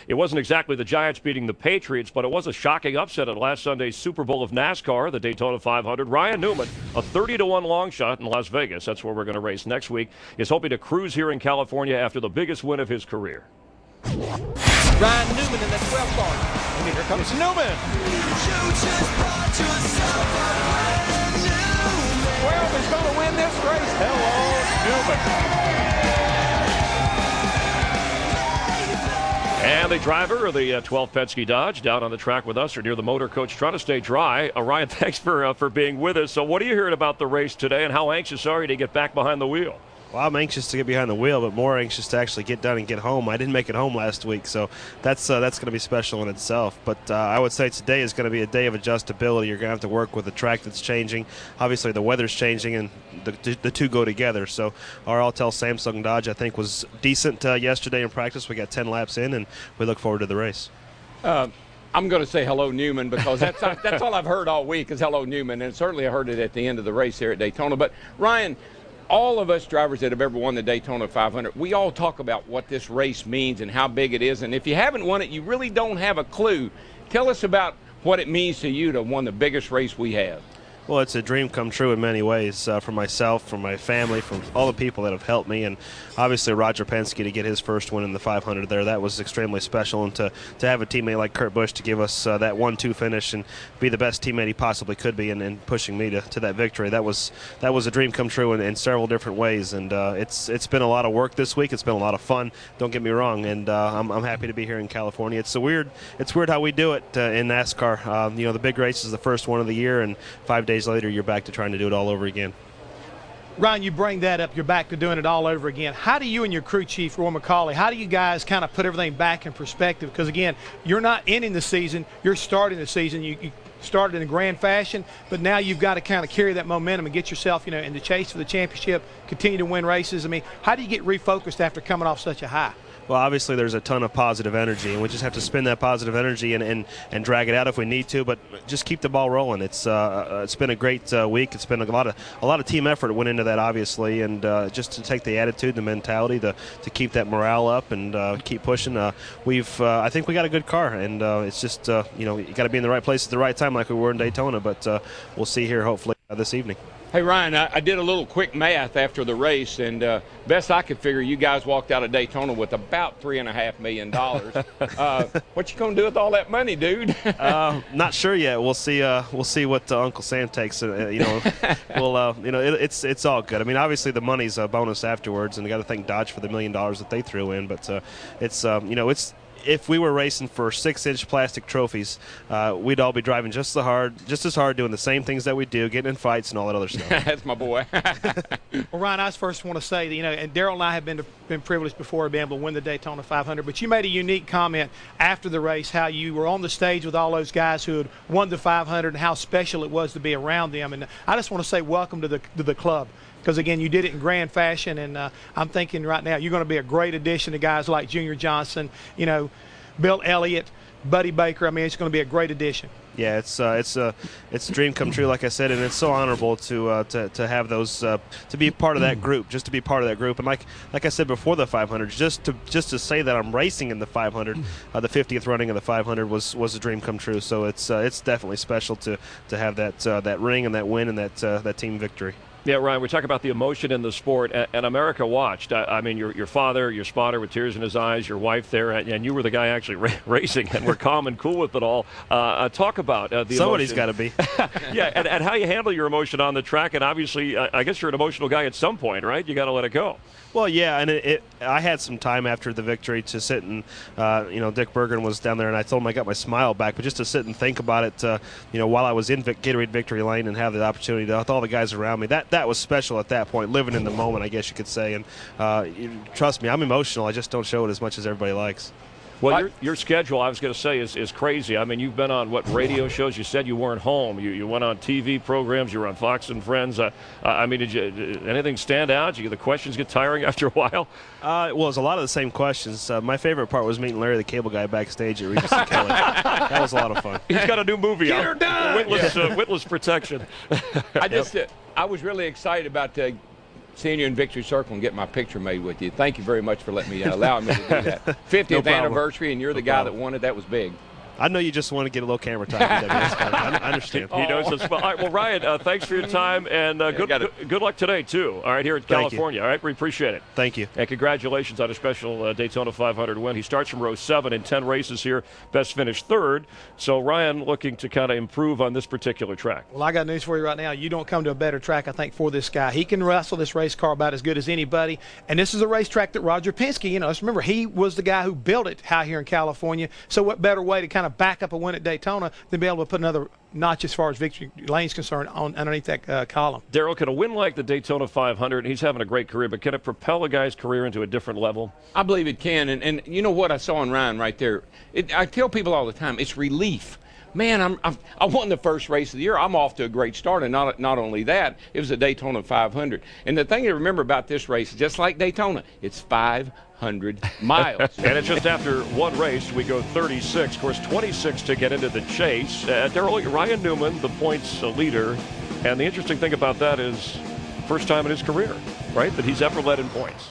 it wasn't exactly the Giants beating the Patriots, but it was a shocking upset at last Sunday's Super Bowl of NASCAR, the Daytona 500. Ryan Newman, a 30-1 long shot in Las Vegas, that's where we're going to race next week, is hoping to cruise here in California after the biggest win of his career. Ryan Newman in the 12th car. And here comes Newman. Well, he's going to win this race. Hello, Newman. And the driver of the 12 Penske Dodge down on the track with us or near the motor coach trying to stay dry. Ryan, thanks for being with us. So what are you hearing about the race today, and how anxious are you to get back behind the wheel? Well, I'm anxious to get behind the wheel, but more anxious to actually get done and get home. I didn't make it home last week, so that's going to be special in itself. But I would say today is going to be a day of adjustability. You're going to have to work with a track that's changing. Obviously, the weather's changing, and the two go together. So our All-Tel Samsung Dodge, I think, was decent yesterday in practice. We got 10 laps in, and we look forward to the race. I'm going to say hello, Newman, because that's all I've heard all week is hello, Newman, and certainly I heard it at the end of the race here at Daytona. But, Ryan, all of us drivers that have ever won the Daytona 500, we all talk about what this race means and how big it is. And if you haven't won it, you really don't have a clue. Tell us about what it means to you to have won the biggest race we have. Well, it's a dream come true in many ways, for myself, for my family, for all the people that have helped me, and obviously Roger Penske to get his first win in the 500 there. That was extremely special, and to have a teammate like Kurt Busch to give us that 1-2 finish and be the best teammate he possibly could be and pushing me to that victory, that was a dream come true in several different ways. And it's been a lot of work this week. It's been a lot of fun, don't get me wrong, and I'm happy to be here in California. It's weird how we do it in NASCAR. The big race is the first one of the year, and 5 days later you're back to trying to do it all over again. Ryan, you bring that up, you're back to doing it all over again. How do you and your crew chief, Roy McCauley, how do you guys kind of put everything back in perspective? Because, again, you're not ending the season, you're starting the season. You started in a grand fashion, but now you've got to kind of carry that momentum and get yourself, in the chase for the championship, continue to win races. I mean, how do you get refocused after coming off such a high? Well, obviously there's a ton of positive energy, and we just have to spend that positive energy and drag it out if we need to, but just keep the ball rolling. It's been a great week. It's been a lot of team effort went into that, obviously, and just to take the attitude, the mentality, to keep that morale up and keep pushing. I think we got a good car, and it's just you got to be in the right place at the right time, like we were in Daytona. But we'll see here hopefully this evening. Hey, Ryan, I did a little quick math after the race, and best I could figure, you guys walked out of Daytona with about $3.5 million. What you gonna do with all that money, dude? Not sure yet. We'll see. We'll see what Uncle Sam takes. It's all good. I mean, obviously the money's a bonus afterwards, and we got to thank Dodge for the $1 million that they threw in. But it's. If we were racing for 6-inch plastic trophies, we'd all be driving just as hard, doing the same things that we do, getting in fights and all that other stuff. That's my boy. Well, Ryan, I first want to say that, and Darrell and I have been privileged before being able to win the Daytona 500, but you made a unique comment after the race, how you were on the stage with all those guys who had won the 500 and how special it was to be around them. And I just want to say welcome to the club. Because, again, you did it in grand fashion, and I'm thinking right now you're going to be a great addition to guys like Junior Johnson, Bill Elliott, Buddy Baker. I mean, it's going to be a great addition. Yeah, it's a dream come true, like I said, and it's so honorable to have those to be part of that group, just to be part of that group. And like I said before the 500, just to say that I'm racing in the 500, the 50th running of the 500 was a dream come true. So it's definitely special to have that ring and that win and that team victory. Yeah, Ryan, we talk about the emotion in the sport, and America watched. I mean, your father, your spotter with tears in his eyes, your wife there, and you were the guy actually racing, and we're calm and cool with it all. Talk about the emotion. Somebody's got to be. Yeah, and how you handle your emotion on the track, and obviously, I guess you're an emotional guy at some point, right? You got to let it go. Well, yeah, and I had some time after the victory to sit and, Dick Bergen was down there, and I told him I got my smile back, but just to sit and think about it, while I was in Gatorade Victory Lane and have the opportunity with all the guys around me, that was special at that point, living in the moment, I guess you could say. And trust me, I'm emotional. I just don't show it as much as everybody likes. Well, your schedule, I was going to say, is crazy. I mean, you've been on, radio shows? You said you weren't home. You went on TV programs. You were on Fox and Friends. Did anything stand out? Did the questions get tiring after a while? Well, it was a lot of the same questions. My favorite part was meeting Larry the Cable Guy backstage at Regis and Kelly. That was a lot of fun. He's got a new movie out. Get her done! Witless Protection. I was really excited about seeing you in Victory Circle and getting my picture made with you. Thank you very much for letting me allowing me to do that. 50th anniversary, and you're the guy that won it. That was big. I know you just want to get a little camera time. I understand. He knows this. All right, well, Ryan, thanks for your time, and good luck today, too, all right, here in California. All right, we appreciate it. Thank you. And congratulations on a special Daytona 500 win. He starts from row 7 in 10 races here, best finish third. So Ryan looking to kind of improve on this particular track. Well, I got news for you right now. You don't come to a better track, I think, for this guy. He can wrestle this race car about as good as anybody, and this is a racetrack that Roger Penske, let's remember, he was the guy who built it out here in California. So what better way to kind of back up a win at Daytona than be able to put another notch as far as victory lane's concerned underneath that column. Darrell, can a win like the Daytona 500, he's having a great career, but can it propel a guy's career into a different level? I believe it can, and you know what I saw in Ryan right there? I tell people all the time, it's relief. Man, I won the first race of the year. I'm off to a great start, and not only that, it was a Daytona 500. And the thing to remember about this race, just like Daytona, it's 500 miles. And it's just after one race, we go 36. Of course, 26 to get into the chase. Darrell, Ryan Newman, the points leader. And the interesting thing about that is first time in his career, right, that he's ever led in points.